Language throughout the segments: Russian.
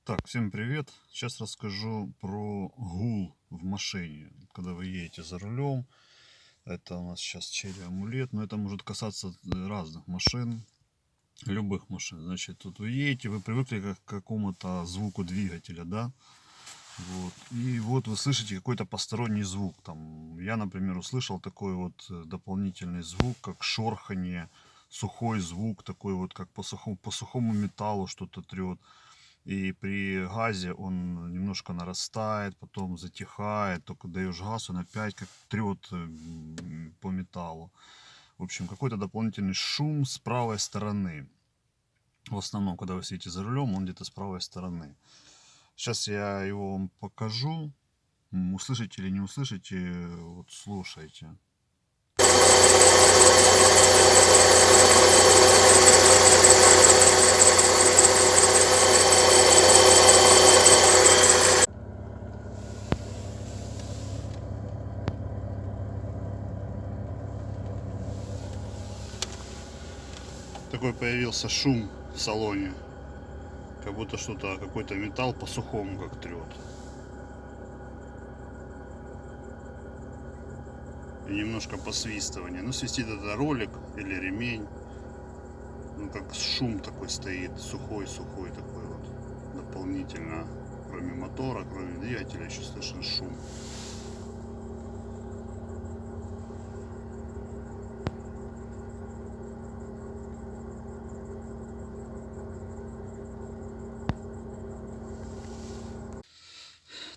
Так, всем привет! Сейчас расскажу про гул в машине. Когда вы едете за рулем, это у нас сейчас Cherry Amulet, но это может касаться разных машин, любых машин. Значит, тут вы едете, вы привыкли к какому-то звуку двигателя, да? Вот. И вот вы слышите какой-то посторонний звук. Там, я, например, услышал такой вот дополнительный звук, как шорхание, сухой звук, такой вот, как по сухому металлу что-то трет. И при газе он немножко нарастает, потом затихает, только даешь газ, он опять как трет по металлу. В общем, какой-то дополнительный шум с правой стороны. В основном, когда вы сидите за рулем, он где-то с правой стороны. Сейчас я его вам покажу. Услышите или не услышите, вот слушайте. Такой появился шум в салоне. Как будто что-то, какой-то металл по сухому как трет. И немножко посвистывания. Ну, свистит это ролик или ремень. Ну, как шум такой стоит, сухой такой вот. Дополнительно, кроме мотора, кроме двигателя, еще слышен шум.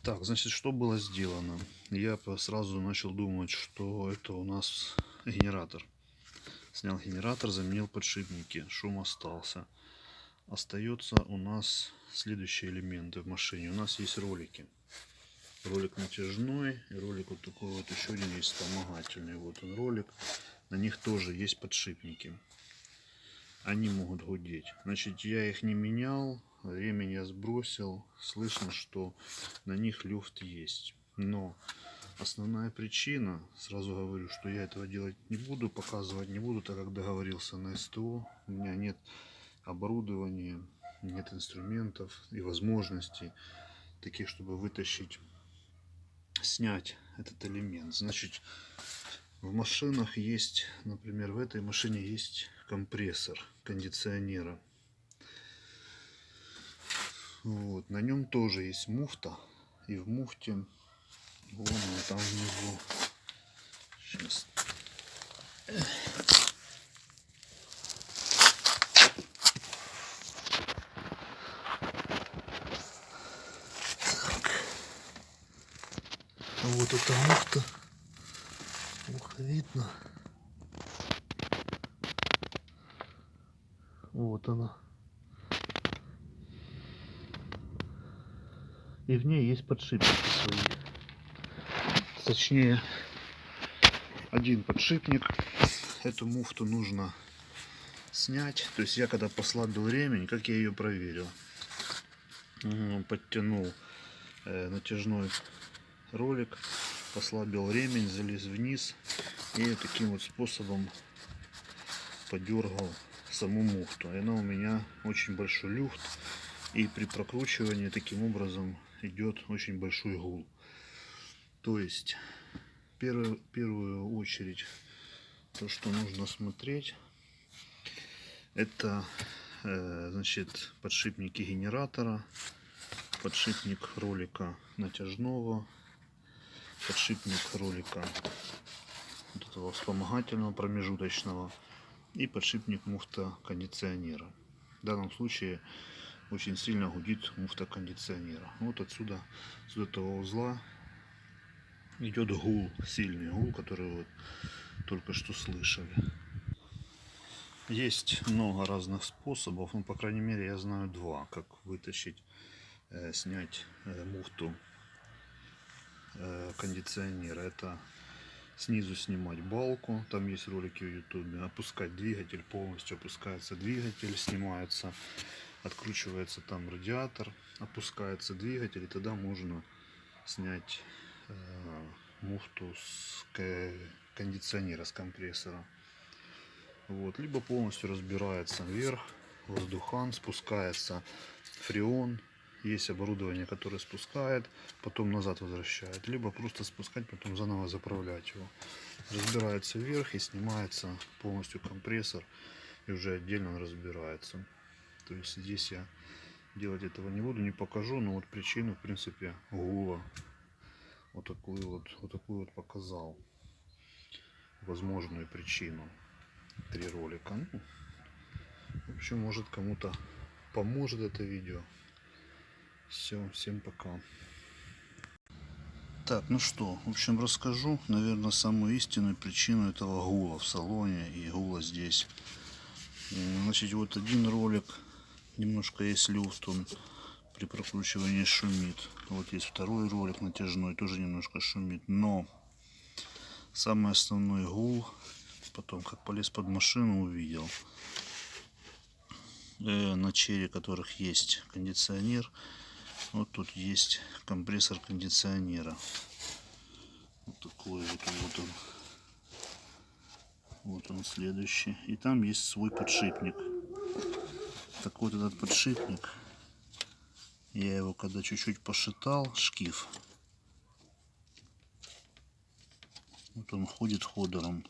Так, значит, что было сделано? Я сразу начал думать, что это у нас генератор. Снял генератор, заменил подшипники, шум остался. Остается у нас следующие элементы в машине. У нас есть ролики. Ролик натяжной и ролик вот такой вот еще один есть вспомогательный. Вот он ролик. На них тоже есть подшипники. Они могут гудеть. Значит, я их не менял. Ремень я сбросил. Слышно, что на них люфт есть. Но основная причина, сразу говорю, что я этого делать не буду, показывать не буду, так как договорился на СТО. У меня нет оборудования, нет инструментов и возможностей таких, чтобы вытащить, снять этот элемент. Значит, в машинах есть, например, в этой машине есть компрессор кондиционера. Вот, на нем тоже есть муфта, и в муфте, вон она там внизу. Сейчас. Вот эта муфта. Плохо видно. Вот она. И в ней есть подшипники свои. Точнее, один подшипник. Эту муфту нужно снять. То есть я когда послабил ремень, как я ее проверил? Подтянул натяжной ролик, послабил ремень, залез вниз и таким вот способом подергал саму муфту. И она у меня очень большой люфт, и при прокручивании таким образом идет очень большой гул. То есть в первую очередь то, что нужно смотреть, это значит подшипники генератора, подшипник ролика натяжного, подшипник ролика вот этого вспомогательного промежуточного и подшипник муфта кондиционера. В данном случае очень сильно гудит муфта кондиционера. Вот отсюда, с этого узла идет гул, сильный гул, который вот только что слышали. Есть много разных способов, ну, по крайней мере, я знаю два, как вытащить, снять муфту кондиционера. Это снизу снимать балку, там есть ролики в ютубе, опускать двигатель, полностью опускается двигатель, снимается, откручивается там радиатор, опускается двигатель, и тогда можно снять муфту с кондиционера, с компрессора. Вот. Либо полностью разбирается вверх воздухан, спускается фреон, есть оборудование, которое спускает, потом назад возвращает, либо просто спускать, потом заново заправлять его. Разбирается вверх и снимается полностью компрессор, и уже отдельно он разбирается. То есть здесь я делать этого не буду, не покажу, но вот причину, в принципе, гула вот такую вот показал, возможную причину. 3 ролика. Ну, в общем, может кому-то поможет это видео. Все, всем пока. Так, ну что, в общем, расскажу, наверное, самую истинную причину этого гула в салоне и гула здесь. Значит, вот один ролик, немножко есть люфт, он при прокручивании шумит. Вот есть второй ролик натяжной, тоже немножко шумит. Но самый основной гул, потом как полез под машину, увидел. На чере которых есть кондиционер. Вот тут есть компрессор кондиционера. Вот такой вот он. Вот он следующий. И там есть свой подшипник. Так вот этот подшипник, я его когда чуть-чуть пошатал, шкив, вот он ходит ходором.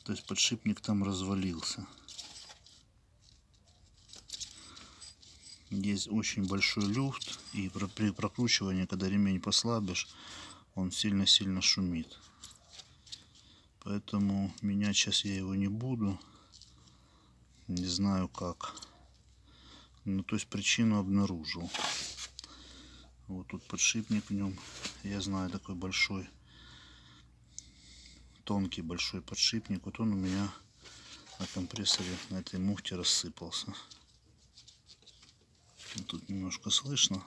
То есть подшипник там развалился. Есть очень большой люфт, и при прокручивании, когда ремень послабишь, он сильно-сильно шумит. Поэтому менять сейчас я его не буду. Не знаю как. Ну, то есть причину обнаружил. Вот тут подшипник в нем. Я знаю, такой большой, тонкий большой подшипник. Вот он у меня на компрессоре, на этой муфте рассыпался. Тут немножко слышно,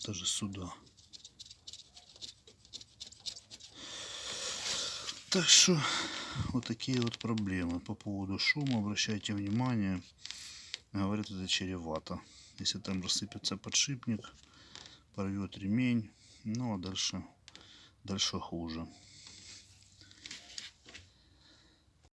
даже сюда. Так что вот такие вот проблемы по поводу шума. Обращайте внимание. Говорят, это чревато. Если там рассыпется подшипник, порвет ремень, ну а дальше хуже.